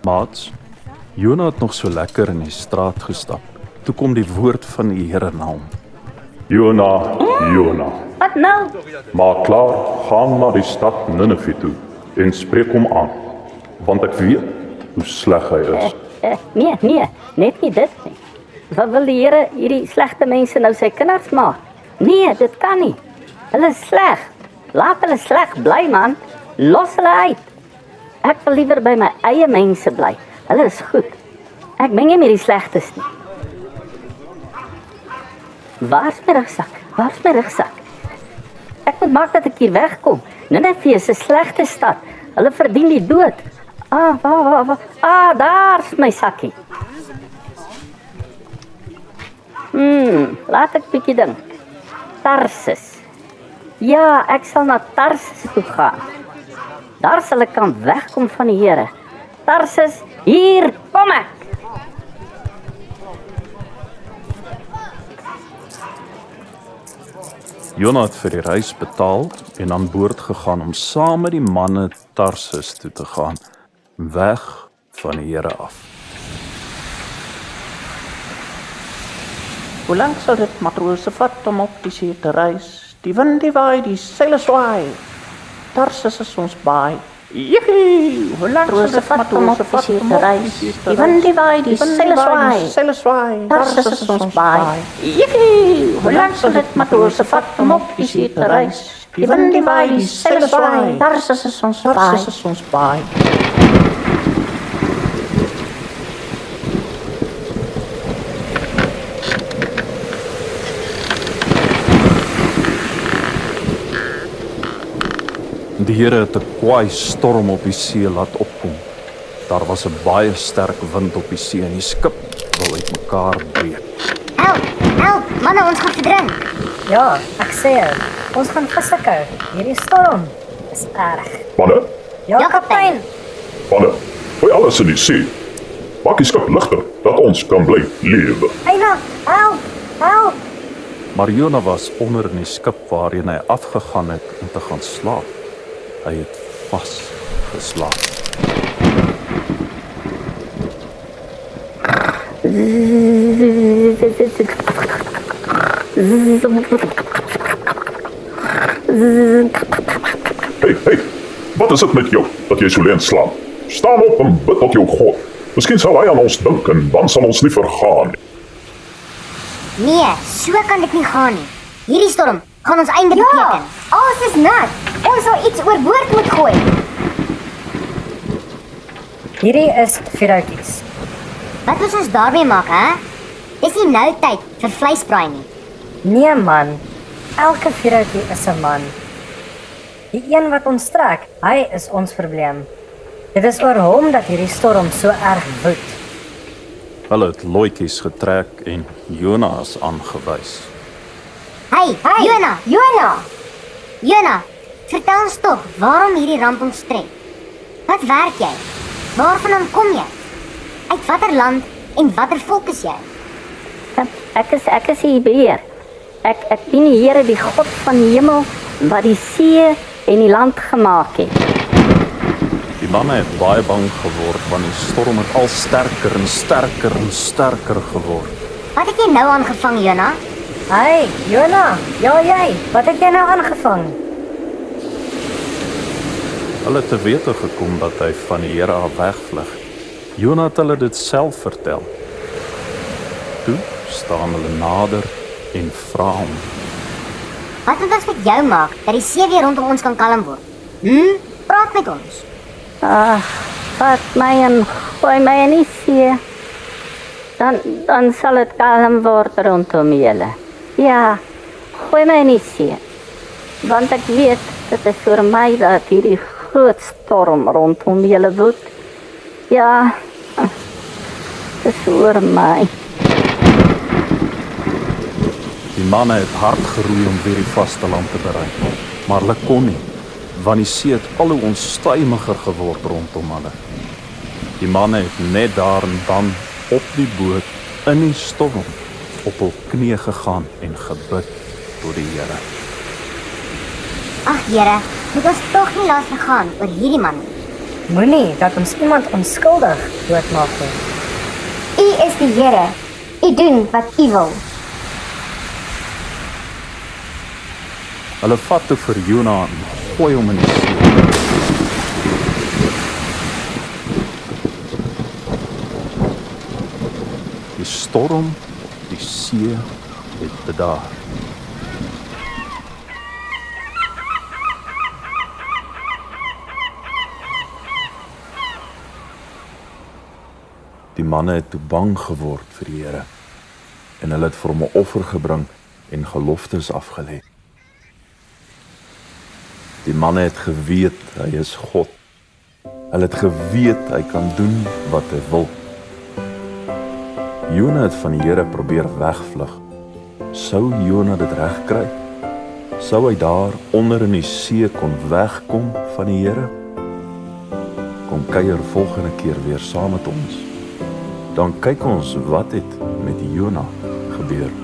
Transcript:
Maats, Jona het nog so lekker in die straat gestap. Toe kom die woord van die Here na hom. Jona, Jona, Wat nou? maak klaar, gaan na die stad Ninive toe en spreek hom aan, want ek weet hoe sleg hy is. Nee, net nie dit nie. Wat wil die Here hierdie slegte mense nou sy kinders maak? Nee, dit kan nie. Hulle is sleg. Laat hulle sleg bly, man. Los hulle uit. Ek wil liewer by my eie mense bly. Hulle is goed. Ek meng nie met die slegtes nie. Waar is my rugsak? Ek moet maak dat ek hier wegkom. Ninive is 'n slegte stad. Hulle verdien die dood. Daar's my sakkie. Laat ek bietjie dink. Tarsus. Ja, ek sal na Tarsus toe gaan. Daar sal ek kan wegkom van die Here. Tarsus, hier kom ek. Jona het vir die reis betaal en aan boord gegaan om saam met die manne Tarsus toe te gaan, weg van die Here af. Hoe lank sal dit matrose vat om op die see te reis? Die wind die waai, die seile swaai. Tarsus is ons baai. Jippie! Hoe lank sal dit vat om op die see te reis? Die wind die waai, die seile swaai. Tarsus is ons baai. Jippie! Hoe lank sal dit matrose vat om op die see te reis? Die wind die waai, die seile swaai. Tarsus is ons baai. Die Here het 'n kwaai storm op die see laat opkom. Daar was 'n baie sterk wind op die see en die skip wil uitmekaar breek. Help, manne, ons gaan verdrink. Ja, ek sê jou, ons gaan visseke. Hierdie storm is erg. Manne, Ja, kaptein. gooi alles in die see. Maak die skip ligter, dat ons kan bly lewe. Eina, help. Maar Jona was onder in die skip waarheen hy afgegaan het om te gaan slaap. Hy het vas geslaap. Hey, wat is dit met jou, dat jy so leen slaap? Staan op en bid tot jou God. Miskien sal hy aan ons dink en dan sal ons nie vergaan nie. Nee, so kan dit nie gaan nie. Hierdie storm gaan ons einde beteken. Alles is nat. Ons sal iets oorboord moet gooi. Hierdie is vuurhoutjies. Wat moet ons daarmee maak, hè? Dis nie nou tyd vir vleisbraai nie. Nee man, elke vuurhoutjie is 'n man. Die een wat ons trek, hy is ons probleem. Dit is oor hom dat hierdie storm so erg woed. Hulle het looitjies getrek en Jona is aangewys. Hey, Jona, vertel ons tog waarom hierdie ramp ons tref. Wat werk jy? Waarvandaan kom jy? Uit watter land en watter volk is jy? Ek is Hebreër. Ek dien die Here, die God van die hemel, wat die see en die land gemaak het. Die manne het baie bang geword want die storm het al sterker en sterker geword. Wat het jy nou aangevang, Jona? Hey, Jona, ja jy, wat het jy nou aangevang? Hulle het te wete gekom dat hy van die Here af wegvlug. Jona het hulle dit self vertel. Toe staan hulle nader en vra hom. Wat moet ons met jou maak, dat die see weer rondom ons kan kalm word? Praat met ons. Vat my en gooi my in die see. Dan sal het kalm word rondom julle. Ja, gooi my in die see. Want ek weet, dit is vir my dat hierdie groot storm rondom julle woed. Ja, dit is oor my. Die manne het hard geroei om weer die vasteland te bereik, maar hulle kon nie, want die see het al hoe onstuimiger geword rondom hulle. Die manne het net daar en dan op die boot in die storm op hul knieë gegaan en gebid tot die Here. Ag Here, moet ons tog nie laat vergaan oor hierdie man nie. Moenie dat ons iemand onskuldig doodmaak nie. U is die Here. U doen wat u wil. Hulle vat toe vir Jona en gooi hom in die see. Die storm, die see het bedaar. Die manne het toe bang geword vir die Here en hulle het vir hom 'n offer gebring en geloftes afgelê. Die manne het geweet hy is God. Hulle het geweet hy kan doen wat hy wil. Jona het van die Here probeer wegvlug. Sou Jona dit reg kry? Sou hy daar onder in die see kon wegkom van die Here? Kom kuier volgende keer weer saam met ons. Dan kyk ons wat het met Jona gebeur.